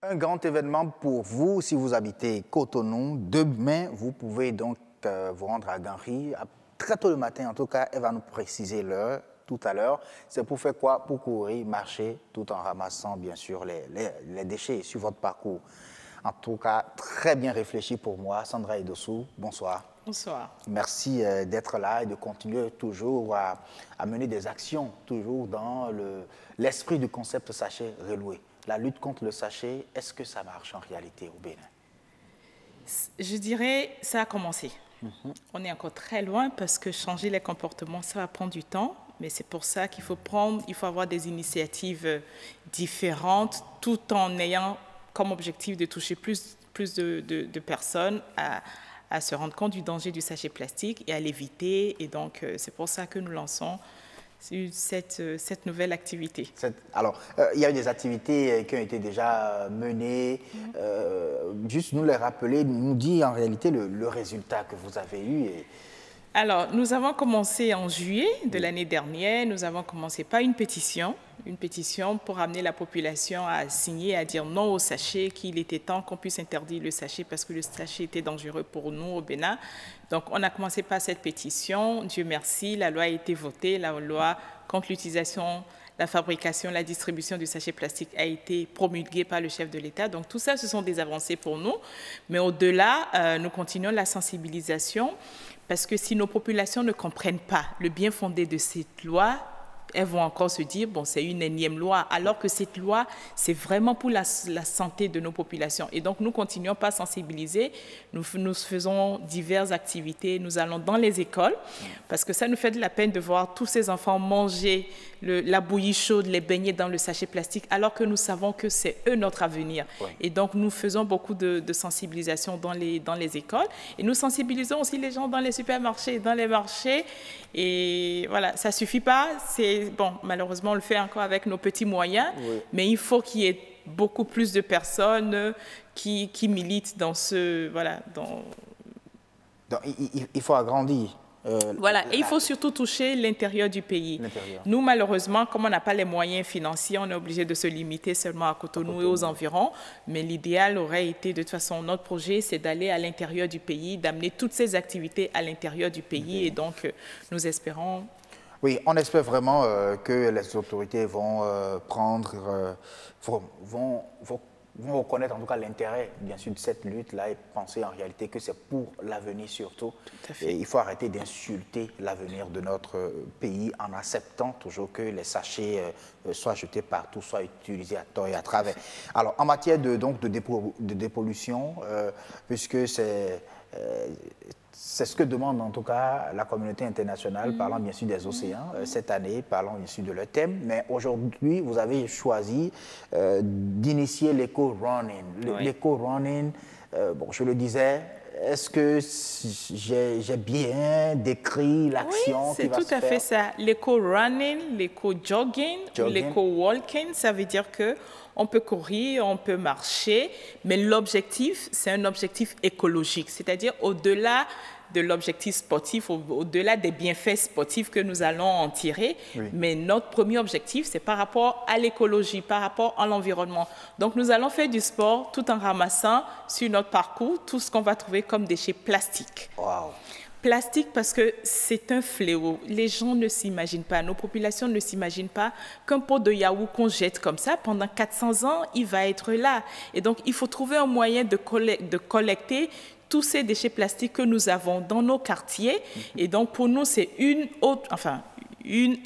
Un grand événement pour vous si vous habitez Cotonou. Demain, vous pouvez donc vous rendre à Ganri. Très tôt le matin, en tout cas, elle va nous préciser l'heure tout à l'heure. C'est pour faire quoi? Pour courir, marcher, tout en ramassant, bien sûr, les déchets sur votre parcours. En tout cas, très bien réfléchi pour moi. Sandra Edossou, bonsoir. Bonsoir. Merci d'être là et de continuer toujours à mener des actions, toujours dans l'esprit du concept sachet reloué. La lutte contre le sachet, est-ce que ça marche en réalité au Bénin? Je dirais, ça a commencé. On est encore très loin parce que changer les comportements, ça va prendre du temps. Mais c'est pour ça qu'il faut avoir des initiatives différentes tout en ayant comme objectif de toucher plus de personnes à se rendre compte du danger du sachet plastique et à l'éviter. Et donc, c'est pour ça que nous lançons cette nouvelle activité. Alors, il y a eu des activités qui ont été déjà menées. Juste nous les rappeler, nous dire en réalité le résultat que vous avez eu. Alors, nous avons commencé en juillet de l'année dernière. Nous avons commencé par une pétition pour amener la population à signer, à dire non au sachet, qu'il était temps qu'on puisse interdire le sachet parce que le sachet était dangereux pour nous au Bénin. Donc, on a commencé par cette pétition. Dieu merci, la loi a été votée, la loi contre l'utilisation, la fabrication, la distribution du sachet plastique a été promulguée par le chef de l'État. Donc, tout ça, ce sont des avancées pour nous. Mais au-delà, nous continuons la sensibilisation parce que si nos populations ne comprennent pas le bien fondé de cette loi, elles vont encore se dire, bon, c'est une énième loi, alors que cette loi, c'est vraiment pour la santé de nos populations. Et donc, nous continuons par sensibiliser, nous faisons diverses activités, nous allons dans les écoles, parce que ça nous fait de la peine de voir tous ces enfants manger la bouillie chaude, les beignets dans le sachet plastique, alors que nous savons que c'est eux notre avenir. Oui. Et donc, nous faisons beaucoup de sensibilisation dans les écoles, et nous sensibilisons aussi les gens dans les supermarchés, dans les marchés, et voilà, ça ne suffit pas, bon, malheureusement, on le fait encore avec nos petits moyens, oui. Mais il faut qu'il y ait beaucoup plus de personnes qui militent dans ce... Voilà, Donc, il faut agrandir. Voilà, et il faut surtout toucher l'intérieur du pays. Nous, malheureusement, comme on n'a pas les moyens financiers, on est obligé de se limiter seulement à Cotonou et aux environs. Mais l'idéal aurait été, de toute façon, notre projet, c'est d'aller à l'intérieur du pays, d'amener toutes ces activités à l'intérieur du pays. Et donc, nous espérons... Oui, on espère vraiment que les autorités vont vont reconnaître en tout cas l'intérêt, bien sûr, de cette lutte-là et penser en réalité que c'est pour l'avenir surtout. Tout à fait. Et il faut arrêter d'insulter l'avenir de notre pays en acceptant toujours que les sachets soient jetés partout, soient utilisés à tort et à travers. Alors, en matière de dépollution, puisque c'est ce que demande en tout cas la communauté internationale, parlant bien sûr des océans, cette année, parlant bien sûr de leur thème. Mais aujourd'hui, vous avez choisi d'initier l'éco-running. Oui. L'éco-running, bon, je le disais, est-ce que j'ai bien décrit l'action qui va se faire? Oui, c'est tout à fait ça. L'éco-running, l'éco-jogging, l'éco-walking, ça veut dire que on peut courir, on peut marcher, mais l'objectif, c'est un objectif écologique, c'est-à-dire au-delà de l'objectif sportif, au-delà des bienfaits sportifs que nous allons en tirer. Oui. Mais notre premier objectif, c'est par rapport à l'écologie, par rapport à l'environnement. Donc, nous allons faire du sport tout en ramassant sur notre parcours tout ce qu'on va trouver comme déchets plastiques. Wow. Plastique parce que c'est un fléau. Les gens ne s'imaginent pas, nos populations ne s'imaginent pas qu'un pot de yaourt qu'on jette comme ça, pendant 400 ans, il va être là. Et donc, il faut trouver un moyen de collecter tous ces déchets plastiques que nous avons dans nos quartiers. Et donc, pour nous, c'est une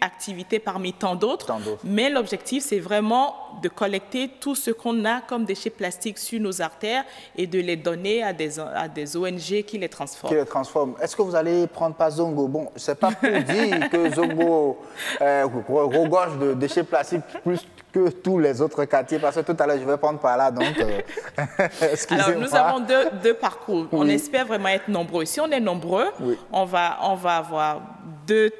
activité parmi tant d'autres. Mais l'objectif, c'est vraiment de collecter tout ce qu'on a comme déchets plastiques sur nos artères et de les donner à des ONG qui les transforment. Est-ce que vous allez prendre pas Zongo? Bon, c'est pas pour dire que Zongo regorge de déchets plastiques plus que tous les autres quartiers, parce que tout à l'heure, je vais prendre par là, donc excusez-moi. Alors, nous avons deux parcours. Oui. On espère vraiment être nombreux. Si on est nombreux, oui. on va avoir deux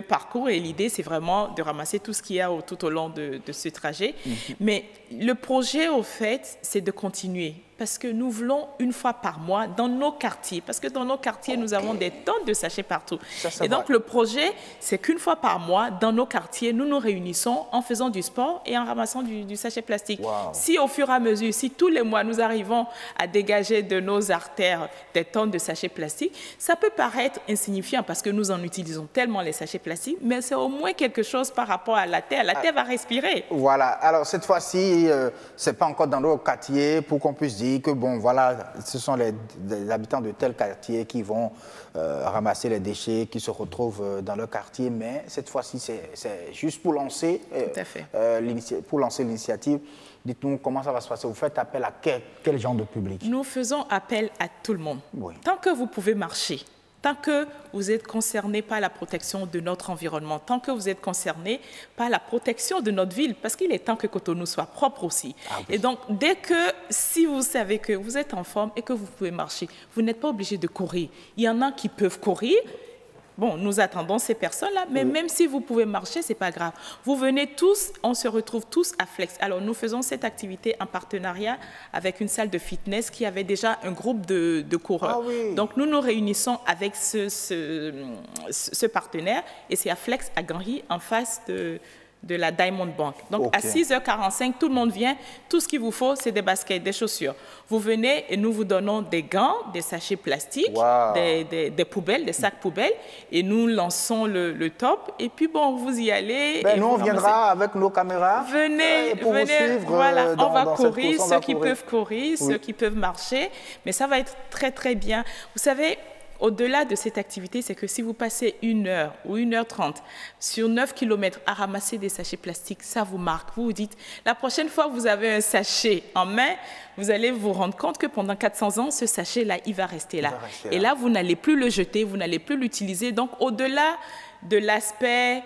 parcours et l'idée, c'est vraiment de ramasser tout ce qu'il y a tout au long de ce trajet. Mais le projet, au fait, c'est de continuer. parce que nous voulons une fois par mois dans nos quartiers, parce que dans nos quartiers, nous avons des tonnes de sachets partout. Et donc, le projet, c'est qu'une fois par mois, dans nos quartiers, nous nous réunissons en faisant du sport et en ramassant du sachet plastique. Wow. Si au fur et à mesure, si tous les mois, nous arrivons à dégager de nos artères des tonnes de sachets plastiques, ça peut paraître insignifiant parce que nous en utilisons tellement les sachets plastiques, mais c'est au moins quelque chose par rapport à la Terre. La Terre va respirer. Voilà. Alors, cette fois-ci, ce n'est pas encore dans nos quartiers pour qu'on puisse dire que, bon, voilà, ce sont les habitants de tel quartier qui vont ramasser les déchets, qui se retrouvent dans leur quartier, mais cette fois-ci, c'est juste pour lancer l'initiative. Dites-nous comment ça va se passer. Vous faites appel à quel genre de public? Nous faisons appel à tout le monde. Oui. Tant que vous pouvez marcher, tant que vous êtes concerné par la protection de notre environnement, tant que vous êtes concerné par la protection de notre ville, parce qu'il est temps que Cotonou soit propre aussi. Ah oui. Et donc, si vous savez que vous êtes en forme et que vous pouvez marcher, vous n'êtes pas obligé de courir. Il y en a qui peuvent courir. Bon, nous attendons ces personnes-là, mais même si vous pouvez marcher, ce n'est pas grave. Vous venez tous, on se retrouve tous à Flex. Alors, nous faisons cette activité en partenariat avec une salle de fitness qui avait déjà un groupe de coureurs. Ah oui. Donc, nous nous réunissons avec ce partenaire et c'est à Flex, à Ganry, en face de la Diamond Bank. Donc, à 6h45, tout le monde vient. Tout ce qu'il vous faut, c'est des baskets, des chaussures. Vous venez et nous vous donnons des gants, des sachets plastiques, des poubelles, des sacs poubelles. Et nous lançons le top. Et puis, bon, vous y allez. Nous, on viendra avec nos caméras. Venez, pour vous suivre. Voilà, on va courir, ceux qui peuvent courir, ceux qui peuvent marcher. Mais ça va être très, très bien. Vous savez, au-delà de cette activité, c'est que si vous passez 1 heure ou 1h30 sur 9 km à ramasser des sachets plastiques, ça vous marque. Vous vous dites, la prochaine fois que vous avez un sachet en main, vous allez vous rendre compte que pendant 400 ans, ce sachet-là, il va rester là. Et là, vous n'allez plus le jeter, vous n'allez plus l'utiliser. Donc, au-delà de l'aspect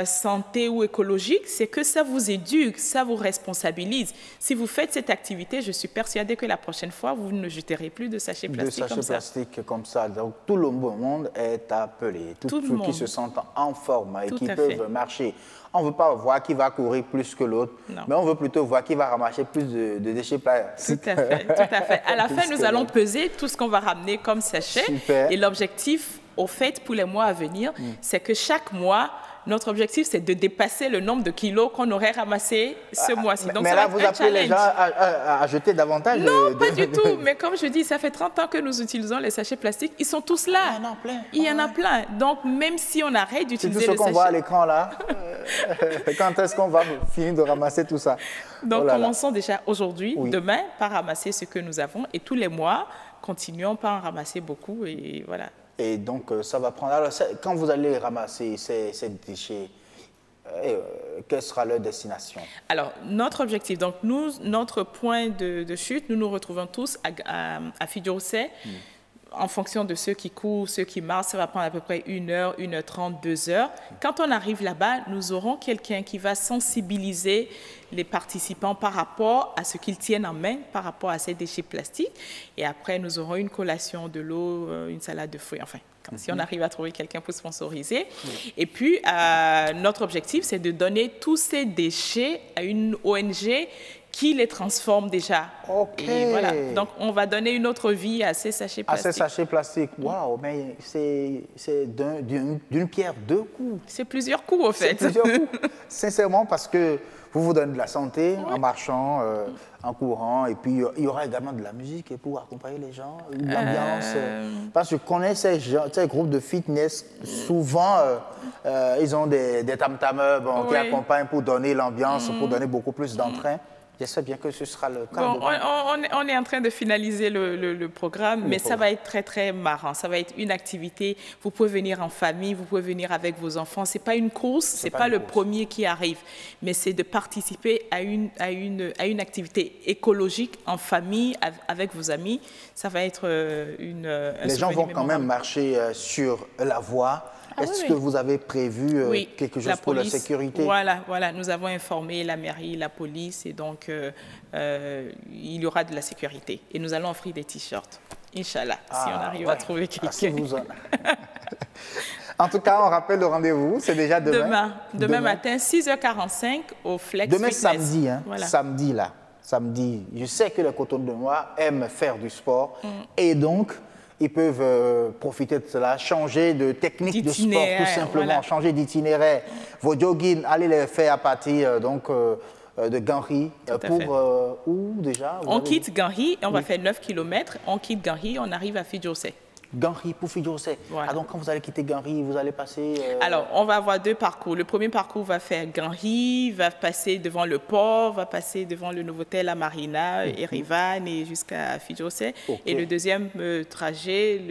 santé ou écologique, c'est que ça vous éduque, ça vous responsabilise. Si vous faites cette activité, je suis persuadée que la prochaine fois, vous ne jeterez plus de sachets plastiques comme ça. De sachets plastiques comme ça. Donc, tout le monde est appelé. Tous ceux qui se sentent en forme et qui peuvent marcher. On ne veut pas voir qui va courir plus que l'autre, mais on veut plutôt voir qui va ramasser plus de déchets plastiques. Tout à fait, tout à fait. À la fin, nous allons peser tout ce qu'on va ramener comme sachet. Super. Et l'objectif, au fait, pour les mois à venir, c'est que chaque mois, notre objectif, c'est de dépasser le nombre de kilos qu'on aurait ramassé ce mois-ci. Donc, mais là, vous appelez les gens à jeter davantage? Non, pas du tout. Mais comme je dis, ça fait 30 ans que nous utilisons les sachets plastiques. Ils sont tous là. Il y en a plein. Il y en a plein. Donc, même si on arrête d'utiliser les sachets... C'est tout ce qu'on voit à l'écran, là. Quand est-ce qu'on va finir de ramasser tout ça? Donc, commençons déjà aujourd'hui, demain, par ramasser ce que nous avons. Et tous les mois, continuons par en ramasser beaucoup. Et voilà. Et donc, ça va prendre... Alors, quand vous allez ramasser ces déchets, quelle sera leur destination? Alors, notre objectif, donc notre point de chute, nous nous retrouvons tous à Fidjourcet. En fonction de ceux qui courent, ceux qui marchent, ça va prendre à peu près 1 heure, 1h30, 2 heures. Quand on arrive là-bas, nous aurons quelqu'un qui va sensibiliser les participants par rapport à ce qu'ils tiennent en main, par rapport à ces déchets plastiques. Et après, nous aurons une collation, de l'eau, une salade de fruits, enfin, si on arrive à trouver quelqu'un pour sponsoriser. Et puis, notre objectif, c'est de donner tous ces déchets à une ONG qui les transforme déjà. OK. Et voilà. Donc, on va donner une autre vie à ces sachets plastiques. À ces sachets plastiques. Waouh, mais c'est d'une pierre deux coups. C'est plusieurs coups, au fait. C'est plusieurs coups. Sincèrement, parce que vous donnez de la santé en marchant, en courant, et puis il y aura également de la musique pour accompagner les gens, l'ambiance. Parce que je connais ces groupes de fitness, souvent, ils ont des tam-tamers qui accompagnent pour donner l'ambiance, pour donner beaucoup plus d'entrain. J'espère bien que ce sera le cas. Bon, on est en train de finaliser le programme, mais ça va être très, très marrant. Ça va être une activité. Vous pouvez venir en famille, vous pouvez venir avec vos enfants. Ce n'est pas une course, ce n'est pas le premier qui arrive, mais c'est de participer à une activité écologique en famille, avec vos amis. Ça va être un Les gens vont quand même marcher sur la voie. Est-ce que vous avez prévu quelque chose pour la sécurité? Voilà, nous avons informé la mairie, la police, et donc il y aura de la sécurité. Et nous allons offrir des t-shirts, Inch'Allah, si on arrive à trouver quelqu'un. En tout cas, on rappelle le rendez-vous, c'est déjà demain. Demain matin, 6h45 au Flex Demain, Fitness. samedi, hein? Samedi, là. samedi. Je sais que les Cotonois aiment faire du sport et donc ils peuvent profiter de cela, changer de technique de sport tout simplement, voilà. Changer d'itinéraire. Vos jogging, allez les faire à partir de Ganri pour où déjà? On quitte Ganri, on va faire 9 km, on quitte Ganri, on arrive à Fidjose. Ganri pour Fidjose. Voilà. Ah, donc quand vous allez quitter Ganri, vous allez passer... Alors, on va avoir 2 parcours. Le premier parcours va faire Ganri, va passer devant le port, va passer devant le Novotel à Marina, Erevan et jusqu'à Fidjose. Okay. Et le deuxième trajet,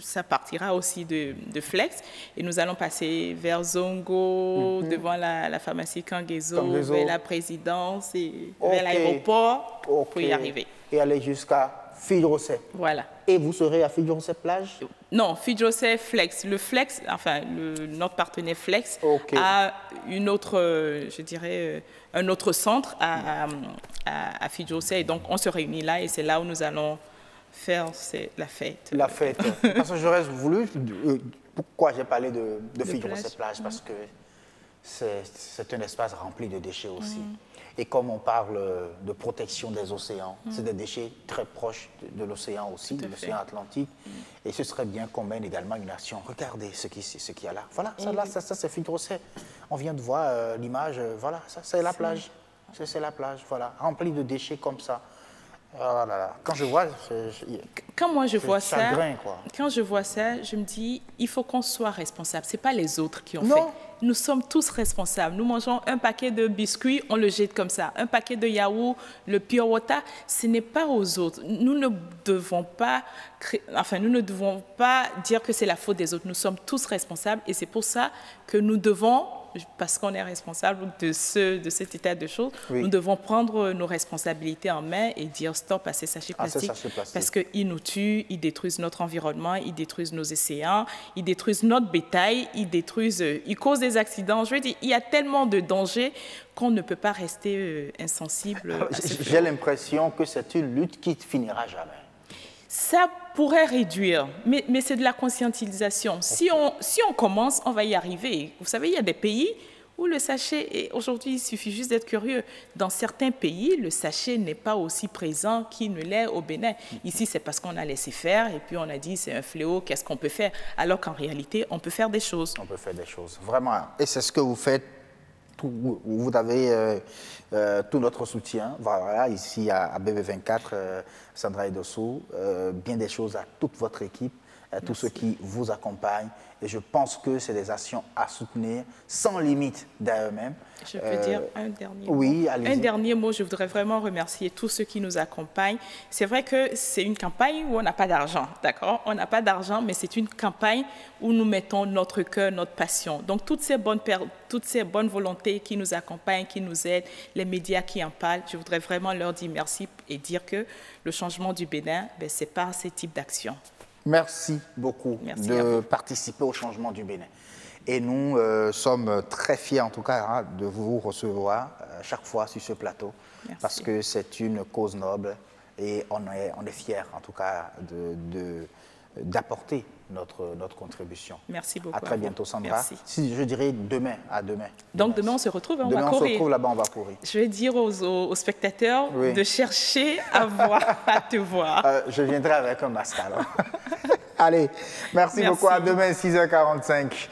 ça partira aussi de Flex. Et nous allons passer vers Zongo, devant la pharmacie Kangezo, vers la présidence et vers l'aéroport pour y arriver. Et aller jusqu'à Fidjose. Voilà. Et vous serez à Fidjose plage? Non, Fidjose Flex. Le Flex, enfin, notre partenaire Flex a une autre, je dirais, un autre centre à Fidjose. Et donc, on se réunit là et c'est là où nous allons faire la fête. La fête. Parce que j'aurais voulu... Pourquoi j'ai parlé de Fidjose plage? Parce que c'est un espace rempli de déchets aussi. Et comme on parle de protection des océans, c'est des déchets très proches de l'océan aussi, de l'océan Atlantique. Et ce serait bien qu'on mène également une action. Regardez ce qu'il y a là. Voilà, ça c'est Fidjose. On vient de voir l'image. Voilà, ça c'est la plage. C'est la plage, voilà, remplie de déchets comme ça. Oh là là. Quand je vois... Quand moi je vois ça, chagrin, quoi. Quand je vois ça, je me dis, il faut qu'on soit responsable. Ce n'est pas les autres qui ont fait. Nous sommes tous responsables. Nous mangeons un paquet de biscuits, on le jette comme ça. Un paquet de yaourt, le pure water, ce n'est pas aux autres. Nous ne devons pas dire que c'est la faute des autres. Nous sommes tous responsables et c'est pour ça que nous devons, parce qu'on est responsable de cet état de choses, nous devons prendre nos responsabilités en main et dire stop à ces sachets plastiques. Parce qu'ils nous tuent, ils détruisent notre environnement, ils détruisent nos océans, ils détruisent notre bétail, ils causent des accidents. Je veux dire, il y a tellement de dangers qu'on ne peut pas rester insensible. J'ai l'impression que c'est une lutte qui ne finira jamais. Ça pourrait réduire, mais c'est de la conscientisation. Si on commence, on va y arriver. Vous savez, il y a des pays où le sachet, aujourd'hui, il suffit juste d'être curieux. Dans certains pays, le sachet n'est pas aussi présent qu'il ne l'est au Bénin. Ici, c'est parce qu'on a laissé faire et puis on a dit c'est un fléau, qu'est-ce qu'on peut faire? Alors qu'en réalité, on peut faire des choses. On peut faire des choses, vraiment. Et c'est ce que vous faites. Vous avez tout notre soutien, voilà, ici à BB24, Sandra Edosso, bien des choses à toute votre équipe, à tous ceux qui vous accompagnent. Et je pense que c'est des actions à soutenir sans limite d'eux-mêmes. Je peux dire un dernier mot. Oui, allez-y. Un dernier mot, je voudrais vraiment remercier tous ceux qui nous accompagnent. C'est vrai que c'est une campagne où on n'a pas d'argent, d'accord? On n'a pas d'argent, mais c'est une campagne où nous mettons notre cœur, notre passion. Donc, toutes ces bonnes volontés qui nous accompagnent, qui nous aident, les médias qui en parlent, je voudrais vraiment leur dire merci et dire que le changement du Bénin, c'est par ces types d'actions. Merci beaucoup de participer au changement du Bénin. Et nous sommes très fiers, en tout cas, de vous recevoir chaque fois sur ce plateau. Merci. Parce que c'est une cause noble et on est fiers, en tout cas, d'apporter notre contribution. Merci beaucoup. À très bientôt, Sandra. Merci. Si je dirais demain, à demain. Donc demain, on se retrouve, on va courir. Demain, on se retrouve là-bas, on va courir. Je vais dire aux spectateurs de chercher à te voir. Je viendrai avec un masque alors. Allez, merci beaucoup. À demain, 6h45.